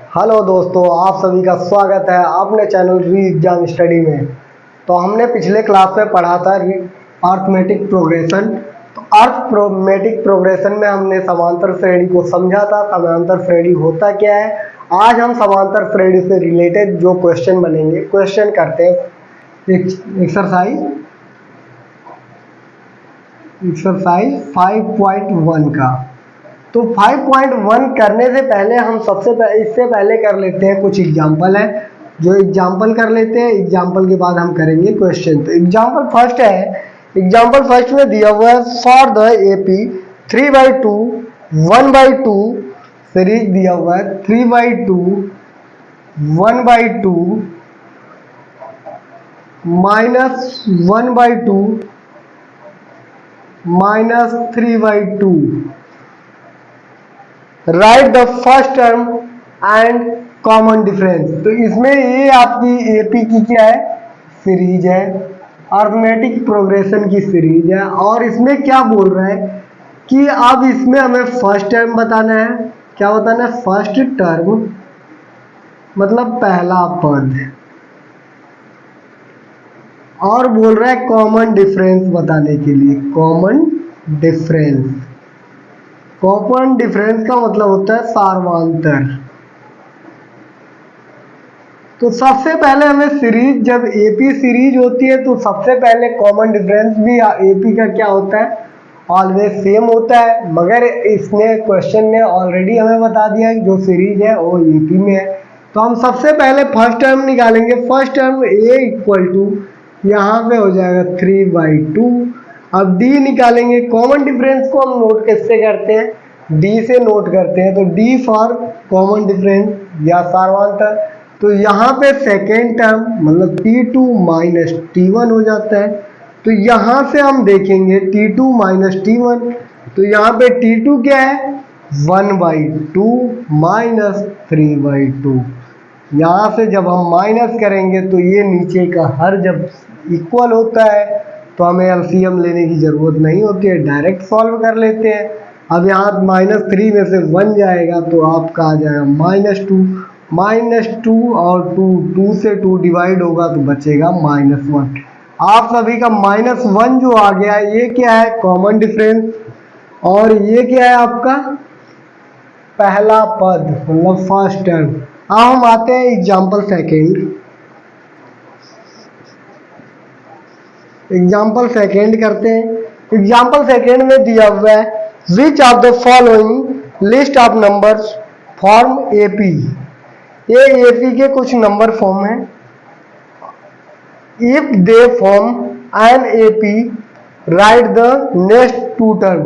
Hello दोस्तों, आप सभी का स्वागत है अपने चैनल री एग्जाम स्टडी में। तो हमने पिछले क्लास में पढ़ा था अर्थमेटिक प्रोग्रेशन। तो अर्थमेटिक प्रोग्रेशन में हमने समांतर श्रेणी को समझा था। समांतर श्रेणी होता क्या है, आज हम समांतर श्रेणी से रिलेटेड जो क्वेश्चन बनेंगे, क्वेश्चन करते हैं। एक्सरसाइज 5.1 का। तो 5.1 करने से पहले हम इससे पहले कर लेते हैं कुछ एग्जाम्पल है, जो एग्जाम्पल कर लेते हैं। एग्जाम्पल के बाद हम करेंगे क्वेश्चन। तो एग्जाम्पल फर्स्ट है, एग्जाम्पल फर्स्ट में दिया हुआ है फॉर द AP 3/2 1/2 सीरीज दिया हुआ है। 3/2 1/2 -1/2 -3/2। Right the first term and common difference. तो इसमें ये आपकी AP की क्या है, सीरीज है, अर्थमेटिक प्रोग्रेशन की सीरीज है। और इसमें क्या बोल रहा है कि अब इसमें हमें फर्स्ट टर्म बताना है। क्या बताना है? फर्स्ट टर्म मतलब पहला पद, और बोल रहा है कॉमन डिफरेंस बताने के लिए। कॉमन डिफरेंस, कॉमन डिफरेंस का मतलब होता है सार्वंतर। तो सबसे पहले हमें सीरीज, जब AP सीरीज होती है तो सबसे पहले कॉमन डिफरेंस भी AP का क्या होता है, ऑलवेज सेम होता है। मगर इसने क्वेश्चन ने ऑलरेडी हमें बता दिया है जो सीरीज है वो AP में है। तो हम सबसे पहले फर्स्ट टर्म निकालेंगे। First term A equal to यहाँ पे हो जाएगा 3/2। अब D निकालेंगे। कॉमन डिफरेंस को हम नोट कैसे करते हैं, D से नोट करते हैं। तो D फॉर कॉमन डिफरेंस या सार्वंतर। तो यहाँ पे सेकेंड टर्म मतलब T2 माइनस T1 हो जाता है। तो यहाँ से हम देखेंगे T2 माइनस T1। तो यहाँ पे T2 क्या है, 1/2 माइनस 3/2। यहाँ से जब हम माइनस करेंगे तो ये नीचे का हर जब इक्वल होता है तो हमें LCM लेने की ज़रूरत नहीं होती है, डायरेक्ट सॉल्व कर लेते हैं। अब यहाँ -3 में से 1 जाएगा तो आपका आ जाएगा -2 और 2 से 2 डिवाइड होगा तो बचेगा -1। आप सभी का -1 जो आ गया, ये क्या है, कॉमन डिफरेंस। और ये क्या है आपका पहला पद मतलब फर्स्ट टर्म। अब हम आते हैं एग्जाम्पल सेकेंड। एग्जाम्पल सेकेंड करते हैं। एग्जाम्पल सेकेंड में दिया हुआ है which of the following list of numbers form AP। ये AP के कुछ नंबर फॉर्म है। If they form an AP right the next 2 term.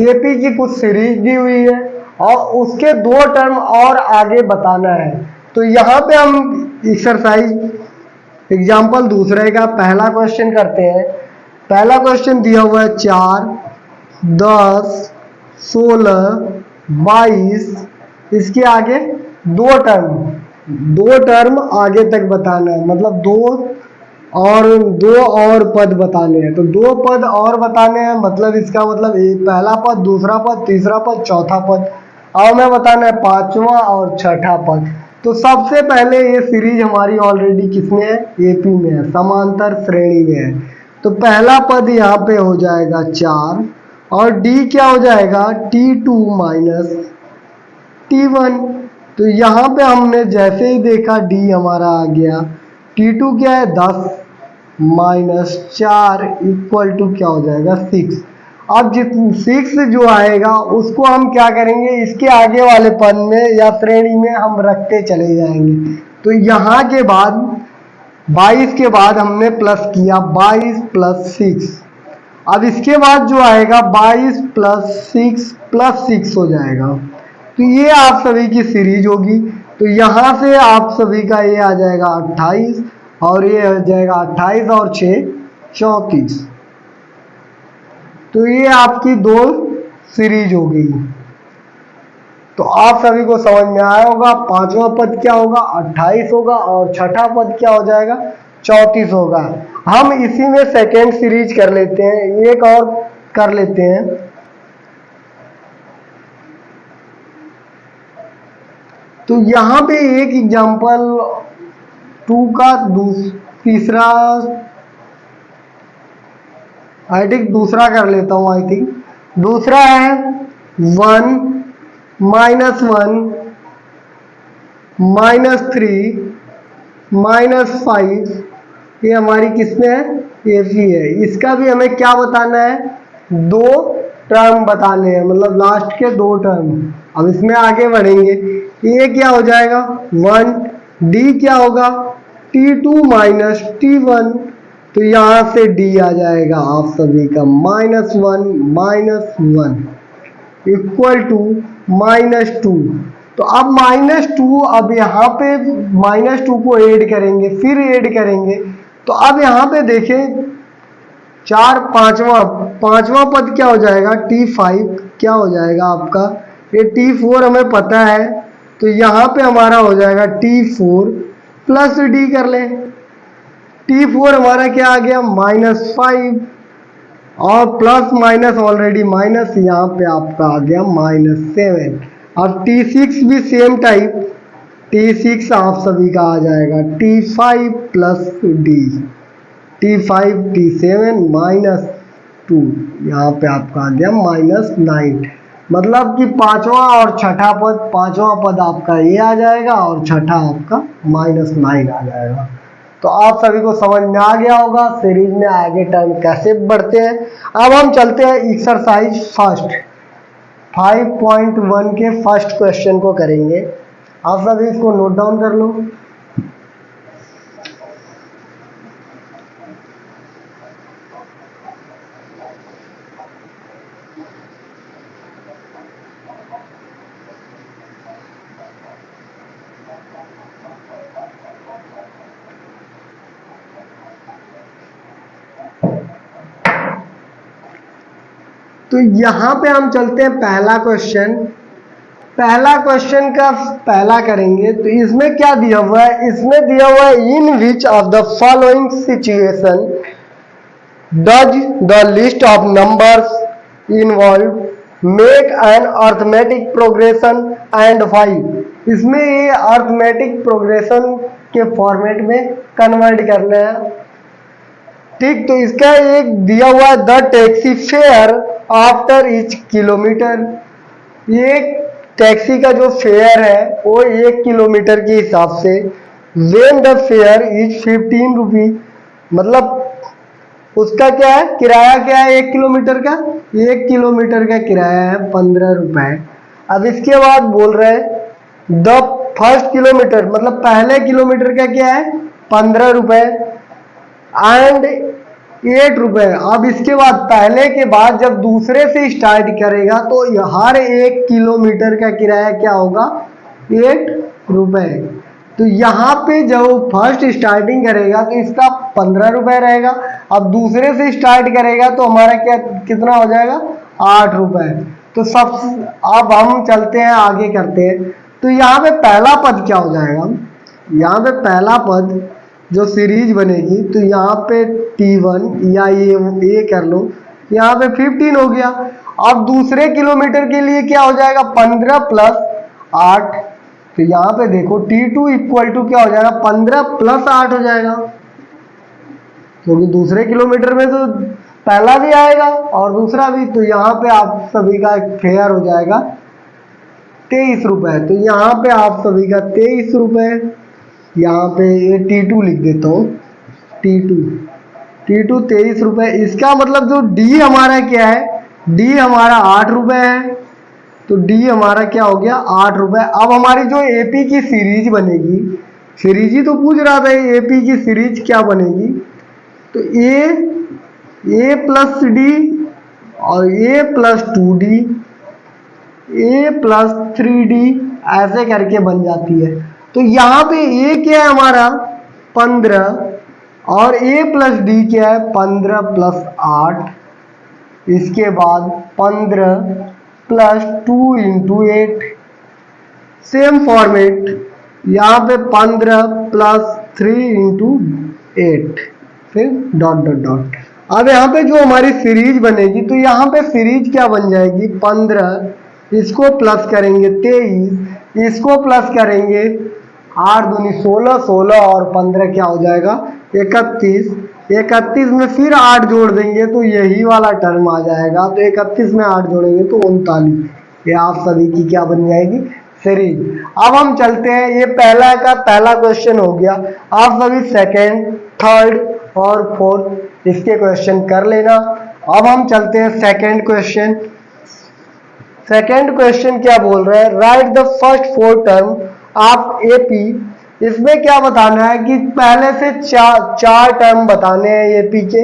AP की कुछ सीरीज दी हुई है और उसके 2 टर्म और आगे बताना है। तो यहाँ पे हम एक्सरसाइज एग्जाम्पल दूसरे का पहला क्वेश्चन करते हैं। पहला क्वेश्चन दिया हुआ है 4, 10, 16, 22। इसके आगे 2 टर्म आगे तक बताना है, मतलब दो और पद बताने हैं। तो 2 पद और बताने हैं, मतलब इसका मतलब पहला पद, दूसरा पद, तीसरा पद, चौथा पद। और मैं बताना है 5वां और 6ठा पद। तो सबसे पहले ये सीरीज हमारी ऑलरेडी किसमें है, AP में है, समांतर श्रेणी में है। तो पहला पद यहाँ पे हो जाएगा 4 और D क्या हो जाएगा, T2 माइनस T1। तो यहाँ पे हमने जैसे ही देखा D हमारा आ गया। T2 क्या है, 10 माइनस 4 इक्वल टू क्या हो जाएगा, 6। अब 6 जो आएगा उसको हम क्या करेंगे, इसके आगे वाले पद में या श्रेणी में हम रखते चले जाएंगे। तो यहाँ के बाद 22 के बाद हमने प्लस किया, 22 + 6। अब इसके बाद जो आएगा 22 + 6 हो जाएगा। तो ये आप सभी की सीरीज होगी। तो यहाँ से आप सभी का ये आ जाएगा 28 और ये हो जाएगा 28 और 6 34। तो ये आपकी 2 सीरीज हो गई। तो आप सभी को समझ में आया होगा। 5वां पद क्या होगा, 28 होगा और 6ठा पद क्या हो जाएगा, 34 होगा। हम इसी में सेकेंड सीरीज कर लेते हैं, एक और कर लेते हैं। तो यहाँ पे एक एग्जांपल 2 का तीसरा आई थिंक दूसरा कर लेता हूँ। आई थिंक दूसरा है 1 -1 -3 -5, ये हमारी किसमें है, एसी है। इसका भी हमें क्या बताना है, 2 टर्म बताने हैं, मतलब लास्ट के 2 टर्म। अब इसमें आगे बढ़ेंगे, ये क्या हो जाएगा 1, डी क्या होगा T2 - T1, तो यहां से डी आ जाएगा आप सभी का -1 -1 इक्वल टू -2। तो अब -2, अब यहाँ पे -2 को ऐड करेंगे, फिर ऐड करेंगे, तो अब यहाँ पे देखें 4 पांचवा पद क्या हो जाएगा, T5 क्या हो जाएगा आपका, ये T4 हमें पता है, तो यहाँ पे हमारा हो जाएगा T4 प्लस डी कर लें। T4 हमारा क्या आ गया -5 और प्लस माइनस ऑलरेडी माइनस, यहाँ पे आपका आ गया -7। और T6 भी सेम टाइप, T6 आप सभी का आ जाएगा T5 plus D, T5 T7 -2, यहाँ पे आपका आ गया -9। मतलब कि पांचवा और छठा पद, पांचवा पद आपका ये आ जाएगा और छठा आपका -9 आ जाएगा। तो आप सभी को समझ में आ गया होगा सीरीज में आगे टर्म कैसे बढ़ते हैं। अब हम चलते हैं एक्सरसाइज फर्स्ट 5.1 के फर्स्ट क्वेश्चन को करेंगे। आप सभी इसको नोट डाउन कर लो। तो यहां पे हम चलते हैं पहला क्वेश्चन। पहला क्वेश्चन का पहला करेंगे, तो इसमें क्या दिया हुआ है, इसमें दिया हुआ है in which of the following situation does the list of numbers involve make an arithmetic progression and five. इसमें ये अर्थमेटिक प्रोग्रेशन के फॉर्मेट में कन्वर्ट करना है। ठीक, तो इसका एक दिया हुआ है the taxi fare after each kilometre. ये टैक्सी का जो फेयर है वो 1 किलोमीटर के हिसाब से, वेन द फेयर इज 15 रुपी, मतलब उसका क्या है, किराया क्या है 1 किलोमीटर का, 1 किलोमीटर का किराया है 15 रुपए। अब इसके बाद बोल रहे हैं द फर्स्ट किलोमीटर, मतलब पहले किलोमीटर का क्या है 15 रुपए एंड 8 रुपए। अब इसके बाद पहले के बाद जब दूसरे से स्टार्ट करेगा तो हर 1 किलोमीटर का किराया क्या होगा 8 रुपए। तो यहाँ पे जब फर्स्ट स्टार्टिंग करेगा तो इसका 15 रुपए रहेगा। अब दूसरे से स्टार्ट करेगा तो हमारा क्या कितना हो जाएगा 8 रुपए। तो सब अब हम चलते हैं आगे करते हैं। तो यहाँ पे पहला पद क्या हो जाएगा, यहाँ पे पहला पद जो सीरीज बनेगी, तो यहाँ पे T1 या ये कर लो, यहाँ पे 15 हो गया। अब दूसरे किलोमीटर के लिए क्या हो जाएगा 15 प्लस 8, तो यहाँ पे देखो T2 इक्वल टू क्या हो जाएगा 15 प्लस 8 हो जाएगा, क्योंकि दूसरे किलोमीटर में तो पहला भी आएगा और दूसरा भी। तो यहाँ पे आप सभी का फेयर हो जाएगा 23 रुपए। तो यहाँ पे आप सभी का 23 रुपए, यहाँ पे ये T2 लिख देता हूँ, T2 23 रुपए। इसका मतलब जो D हमारा क्या है, D हमारा 8 रुपए है, तो D हमारा क्या हो गया 8 रुपए। अब हमारी जो AP की सीरीज बनेगी, सीरीज ही तो पूछ रहा था, AP की सीरीज क्या बनेगी, तो A प्लस D और A plus 2D, A plus 3D ऐसे करके बन जाती है। तो यहाँ पे A क्या है हमारा 15 और A प्लस D क्या है 15 प्लस 8, इसके बाद 15 प्लस 2 इंटू 8, सेम फॉर्मेट यहाँ पे 15 प्लस 3 इंटू 8, फिर डॉट डॉट डॉट। अब यहाँ पे जो हमारी सीरीज बनेगी, तो यहाँ पे सीरीज क्या बन जाएगी 15 इसको प्लस करेंगे 23, इसको प्लस करेंगे 8 दूनी 16, 16 और 15 क्या हो जाएगा 31, 31 में फिर 8 जोड़ देंगे तो यही वाला टर्म आ जाएगा। तो 31 में 8 जोड़ेंगे तो 39। ये आप सभी की क्या बन जाएगी सीरीज। अब हम चलते हैं, ये पहला का पहला क्वेश्चन हो गया। आप सभी सेकेंड, थर्ड और फोर्थ इसके क्वेश्चन कर लेना। अब हम चलते हैं सेकेंड क्वेश्चन। सेकेंड क्वेश्चन क्या बोल रहा है, right the first 4 term of AP. इसमें क्या बताना है कि पहले से चार टर्म बताने हैं एपी के।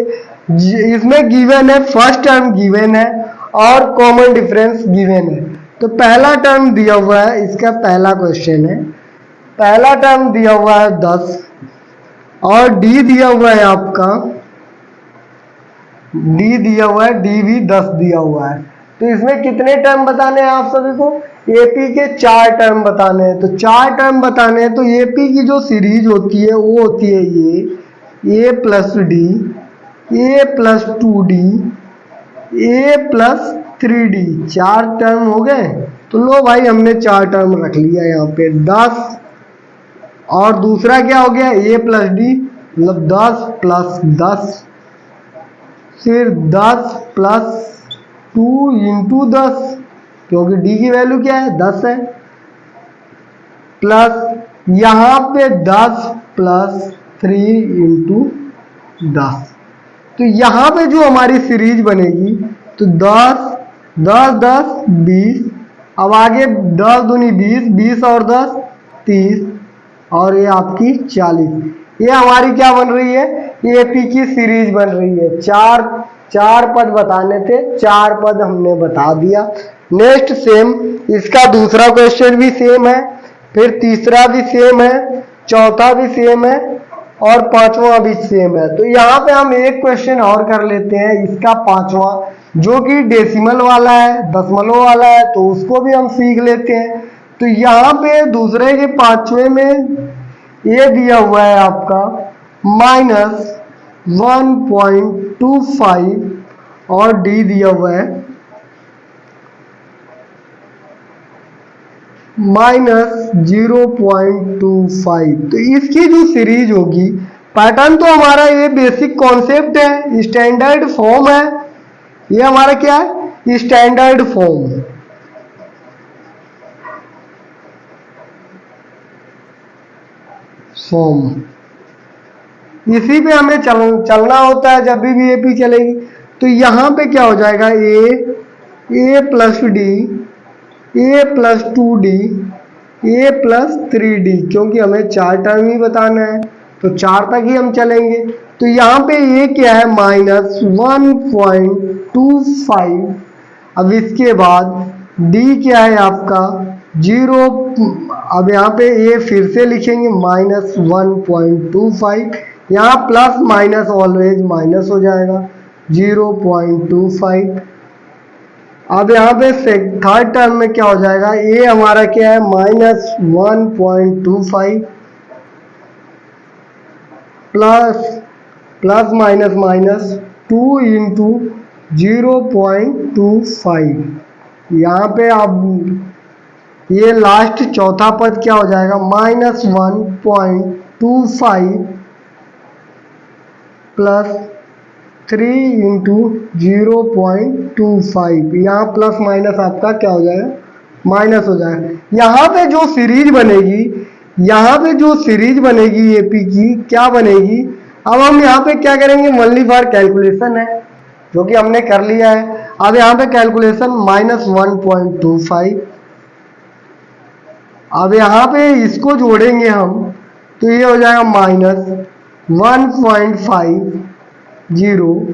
इसमें गिवन है, फर्स्ट टर्म गिवन है और कॉमन डिफरेंस गिवन है। तो पहला टर्म दिया हुआ है, इसका पहला क्वेश्चन है। पहला टर्म दिया हुआ है 10 और डी दिया हुआ है आपका, डी दिया हुआ है, डी भी 10 दिया हुआ है। तो इसमें कितने टर्म बताने हैं आप सभी को, एपी के 4 टर्म बताने हैं। तो 4 टर्म बताने हैं तो एपी की जो सीरीज होती है वो होती है ये ए प्लस डी, ए प्लस 2d, ए प्लस 3d। 4 टर्म हो गए। तो लो भाई हमने 4 टर्म रख लिया यहाँ पे 10 और दूसरा क्या हो गया ए प्लस डी, मतलब 10 प्लस 10, फिर 10 प्लस 2 इंटू 10, क्योंकि डी की वैल्यू क्या है 10 है, प्लस यहाँ पे 10 प्लस 3 इंटू 10। तो यहाँ पे जो हमारी सीरीज बनेगी तो 10 10 10 20, अब आगे 10 दूनी 20, 20 और 10 30 और ये आपकी 40। ये हमारी क्या बन रही है, एपी की सीरीज बन रही है। चार पद बताने थे, 4 पद हमने बता दिया। नेक्स्ट सेम, इसका दूसरा क्वेश्चन भी सेम है, फिर तीसरा भी सेम है, चौथा भी सेम है और पांचवा भी सेम है। तो यहाँ पे हम एक क्वेश्चन और कर लेते हैं, इसका पांचवा जो कि डेसिमल वाला है, दशमलव वाला है, तो उसको भी हम सीख लेते हैं। तो यहाँ पे दूसरे के पांचवे में ये दिया हुआ है आपका -1.25 और डी दिया हुआ है -0.25। तो इसकी जो सीरीज होगी, पैटर्न तो हमारा ये बेसिक कॉन्सेप्ट है, स्टैंडर्ड फॉर्म है। ये हमारा क्या है, स्टैंडर्ड फॉर्म। इसी पे हमें चलना होता है जब भी एपी चलेगी। तो यहाँ पे क्या हो जाएगा, ए प्लस डी, ए प्लस 2d, ए प्लस 3d, क्योंकि हमें 4 टर्म ही बताना है तो 4 तक ही हम चलेंगे। तो यहाँ पे ये क्या है -1.25। अब इसके बाद d क्या है आपका 0। अब यहाँ पे ये फिर से लिखेंगे -1.25, यहाँ प्लस माइनस ऑलवेज माइनस हो जाएगा 0.25। अब यहाँ पे थर्ड टर्म में क्या हो जाएगा, ये हमारा क्या है -1.25 प्लस माइनस माइनस 2 इंटू 0.25। यहाँ पे अब ये लास्ट चौथा पद क्या हो जाएगा -1.25 प्लस 3 इंटू 0.25। यहाँ प्लस माइनस आपका क्या हो जाएगा माइनस हो जाएगा। यहाँ पे जो सीरीज बनेगी, यहाँ पे जो सीरीज बनेगी एपी की क्या बनेगी। अब हम यहाँ पे क्या करेंगे, ओनली फॉर कैलकुलेशन है जो कि हमने कर लिया है। अब यहाँ पे कैलकुलेशन -1.25। अब यहाँ पे इसको जोड़ेंगे हम तो ये हो जाएगा -1.50।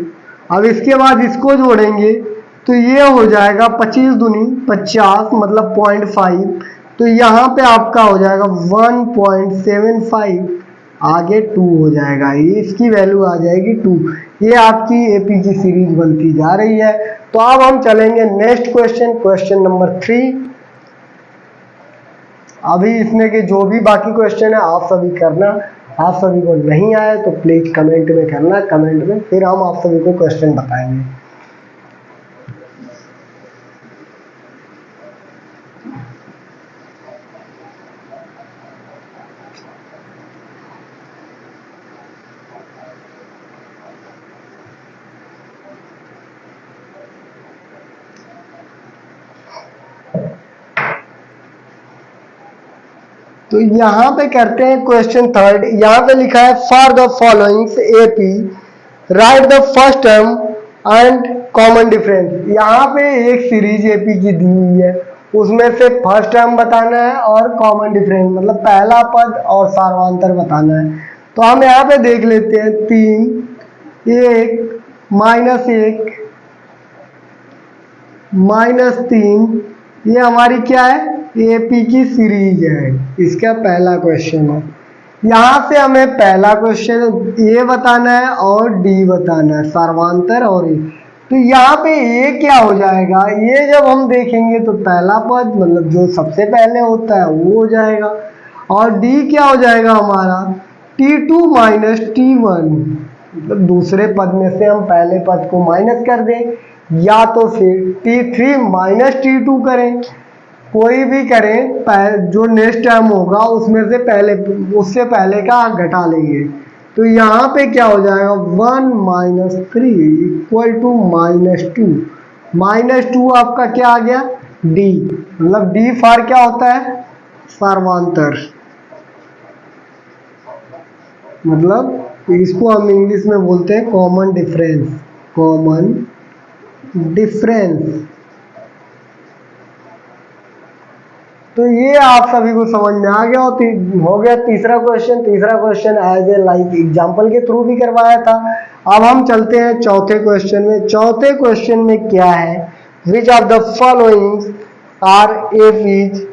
अब इसके बाद इसको जोड़ेंगे तो ये हो जाएगा 25 दूनी 50, मतलब 0.5। तो यहाँ पे आपका हो जाएगा 1.75, आगे 2 हो जाएगा, ये इसकी वैल्यू आ जाएगी 2। ये आपकी एपी की सीरीज बनती जा रही है। तो अब हम चलेंगे नेक्स्ट क्वेश्चन, क्वेश्चन नंबर 3। अभी इसमें के जो भी बाकी क्वेश्चन है आप सभी करना। आप सभी को नहीं आए तो प्लीज कमेंट में करना, कमेंट में फिर हम आप सभी को क्वेश्चन बताएंगे। तो यहाँ पे करते हैं क्वेश्चन थर्ड। यहाँ पे लिखा है for the followings AP right the first term and common difference. यहाँ पे एक सीरीज एपी की दी हुई है, उसमें से फर्स्ट टर्म बताना है और कॉमन डिफरेंस मतलब पहला पद और सार्वधातुक बताना है। तो हम यहाँ पे देख लेते हैं 3, 1, -1, -3, ये हमारी क्या है, एपी की सीरीज है। इसका पहला क्वेश्चन है। यहाँ से हमें पहला क्वेश्चन ए बताना है और डी बताना है, सार्वधातुक और ए। तो यहाँ पे ए क्या हो जाएगा, ये जब हम देखेंगे तो पहला पद मतलब जो सबसे पहले होता है वो हो जाएगा, और डी क्या हो जाएगा हमारा T2 - T1, मतलब दूसरे पद में से हम पहले पद को माइनस कर दें, या तो फिर T3 - T2 करें, कोई भी करें, जो नेक्स्ट टर्म होगा उसमें से पहले उससे पहले का घटा लेंगे। तो यहाँ पे क्या हो जाएगा 1 - 3 = -2 आपका क्या आ गया डी, मतलब डी फॉर क्या होता है सार्वधातुक, मतलब इसको हम इंग्लिश में बोलते हैं कॉमन डिफरेंस। तो ये आप सभी को समझ में आ गया हो गया तीसरा question as a like example के थ्रू भी करवाया था। अब हम चलते हैं चौथे क्वेश्चन में। चौथे क्वेश्चन में क्या है, which of the followings are APs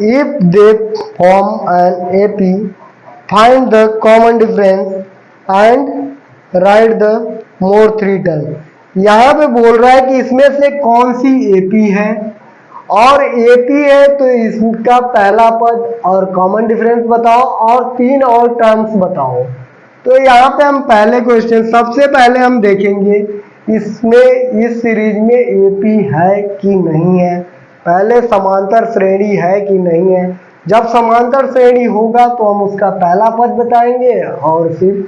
if they form an AP find the common difference and write the more 3 term. यहाँ पे बोल रहा है कि इसमें से कौन सी एपी है, और एपी है तो इसका पहला पद और कॉमन डिफरेंस बताओ और 3 और टर्म्स बताओ। तो यहाँ पे हम पहले क्वेश्चन सबसे पहले हम देखेंगे इसमें इस सीरीज में एपी है कि नहीं है, पहले समांतर श्रेणी है कि नहीं है। जब समांतर श्रेणी होगा तो हम उसका पहला पद बताएंगे और फिर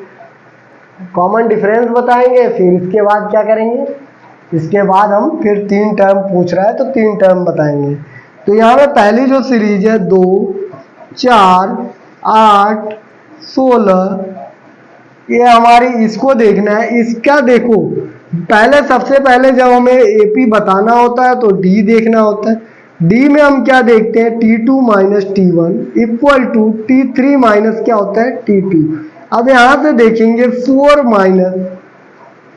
कॉमन डिफरेंस बताएंगे, फिर इसके बाद क्या करेंगे, इसके बाद हम फिर 3 टर्म पूछ रहा है तो 3 टर्म बताएंगे। तो यहाँ पे पहली जो सीरीज है 2, 4, 8, 16, ये हमारी इसको देखना है। इसका देखो पहले सबसे पहले जब हमें एपी बताना होता है तो डी देखना होता है। डी में हम क्या देखते हैं T2 - T1 = T3 माइनस क्या होता है T2। अब यहाँ से देखेंगे 4 - 2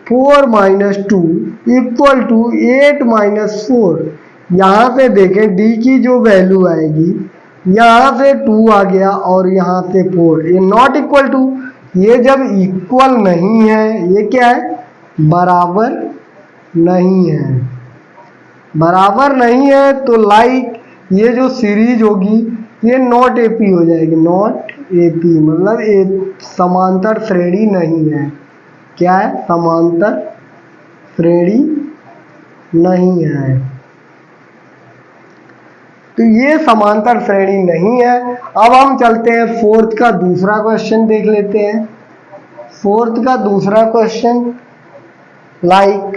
= 8 - 4। यहाँ से देखें डी की जो वैल्यू आएगी, यहाँ से 2 आ गया और यहाँ से 4, ये नॉट इक्वल टू, ये जब इक्वल नहीं है ये क्या है बराबर नहीं है, बराबर नहीं है तो लाइक ये जो सीरीज होगी ये नॉट एपी हो जाएगी, नॉट एपी मतलब एक समांतर श्रेणी नहीं है। क्या है समांतर श्रेणी नहीं है, तो ये समांतर श्रेणी नहीं है। अब हम चलते हैं फोर्थ का दूसरा क्वेश्चन देख लेते हैं। फोर्थ का दूसरा क्वेश्चन लाइक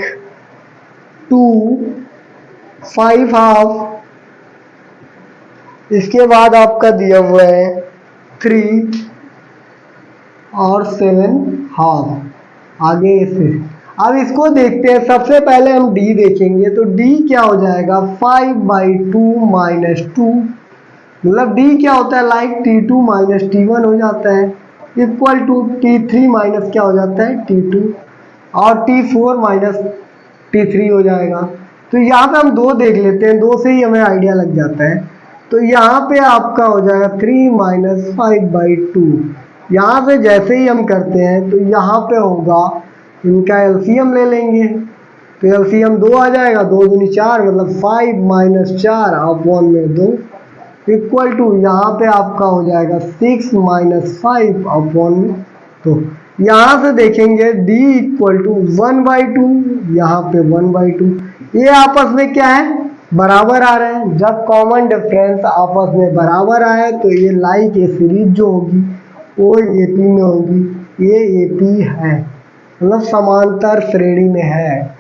2, 5 हाफ, इसके बाद आपका दिया हुआ है 3 और 7 हाफ, आगे से। अब इसको देखते हैं, सबसे पहले हम डी देखेंगे तो डी क्या हो जाएगा 5/2 - 2, मतलब डी क्या होता है लाइक T2 - T1 हो जाता है, इक्वल टू T3 माइनस क्या हो जाता है T2 और T4 - T3 हो जाएगा। तो यहाँ पे हम 2 देख लेते हैं, 2 से ही हमें आइडिया लग जाता है। तो यहाँ पे आपका हो जाएगा 3 - 5/2। यहाँ से जैसे ही हम करते हैं तो यहाँ पे होगा, इनका एलसीएम ले लेंगे तो एलसीएम 2 आ जाएगा, 2 दूनी 4 मतलब 5 - 4 अपॉन में 2 इक्वल टू यहाँ पे आपका हो जाएगा 6 - 5 अपॉन में 2। यहाँ से देखेंगे d = 1/2, यहाँ पे 1/2, ये आपस में क्या है बराबर आ रहे हैं। जब कॉमन डिफरेंस आपस में बराबर आए तो ये लाइक ये सीरीज जो होगी वो एपी में होगी, ये एपी है मतलब समांतर श्रेणी में है।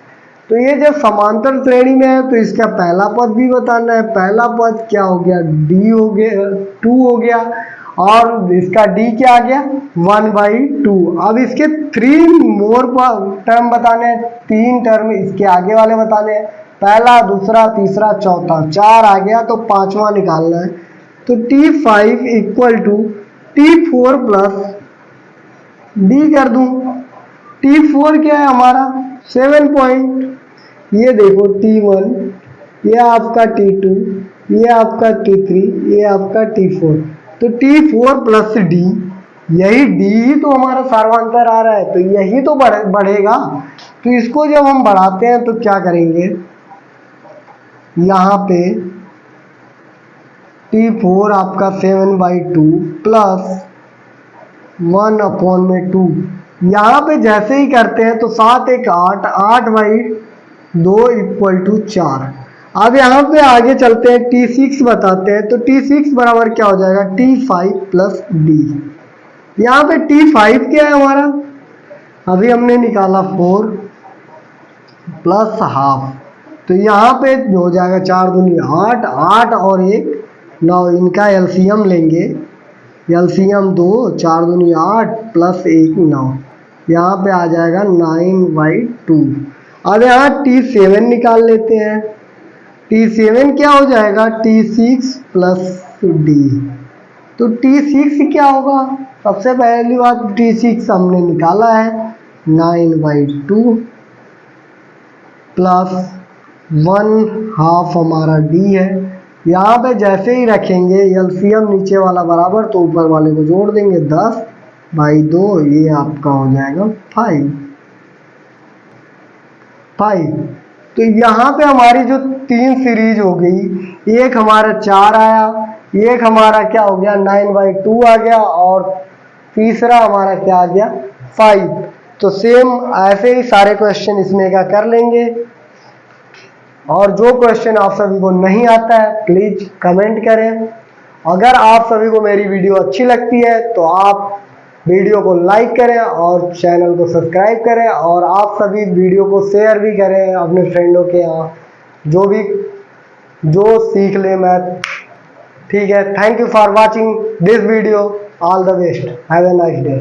तो ये जब समांतर श्रेणी में है तो इसका पहला पद भी बताना है। पहला पद क्या हो गया, डी हो गया, 2 हो गया, और इसका डी क्या आ गया, 1/2। अब इसके 3 मोर टर्म बताने हैं, 3 टर्म इसके आगे वाले बताने हैं, पहला, दूसरा, तीसरा, चौथा, 4 आ गया तो 5वां निकालना है। तो T5 equal to T4 plus D कर दूं। T4 क्या है हमारा 7 पॉइंट, ये देखो T1, ये आपका T2, ये आपका T3, ये आपका T4। तो T4 प्लस डी, यही डी ही तो हमारा सर्वांतर आ रहा है, तो यही तो बढ़ेगा। तो इसको जब हम बढ़ाते हैं तो क्या करेंगे, यहाँ पे T4 आपका 7/2 प्लस 1/2, यहाँ पे जैसे ही करते हैं तो 7 1 8, 8/2 इक्वल टू 4। अब यहाँ पे आगे चलते हैं, T6 बताते हैं। तो T6 बराबर क्या हो जाएगा, T5 प्लस डी। यहाँ पे T5 क्या है हमारा, अभी हमने निकाला 4 प्लस हाफ, तो यहाँ पे हो जाएगा 4 दूनी 8, 8 और 1 9, इनका एलसीएम लेंगे, एलसीएम 2, 4 दूनी 8 प्लस 1 9, यहाँ पे आ जाएगा 9/2। अब यहाँ T7 निकाल लेते हैं। T7 क्या हो जाएगा, T6 प्लस डी। तो T6 क्या होगा, सबसे पहली बात T6 हमने निकाला है 9/2 प्लस 1/2 हमारा डी है। यहाँ पे जैसे ही रखेंगे एलसीएम नीचे वाला बराबर तो ऊपर वाले को जोड़ देंगे, 10/2, ये आपका हो जाएगा 5। तो यहाँ पे हमारी जो 3 सीरीज हो गई, एक हमारा 4 आया, एक हमारा क्या हो गया 9/2 आ गया, और तीसरा हमारा क्या आ गया 5। तो सेम ऐसे ही सारे क्वेश्चन इसमें क्या कर लेंगे। और जो क्वेश्चन आप सभी को नहीं आता है प्लीज कमेंट करें। अगर आप सभी को मेरी वीडियो अच्छी लगती है तो आप वीडियो को लाइक करें और चैनल को सब्सक्राइब करें, और आप सभी वीडियो को शेयर भी करें अपने फ्रेंडों के यहाँ, जो सीख ले मैथ। ठीक है, thank you for watching this video, all the best, have a nice day.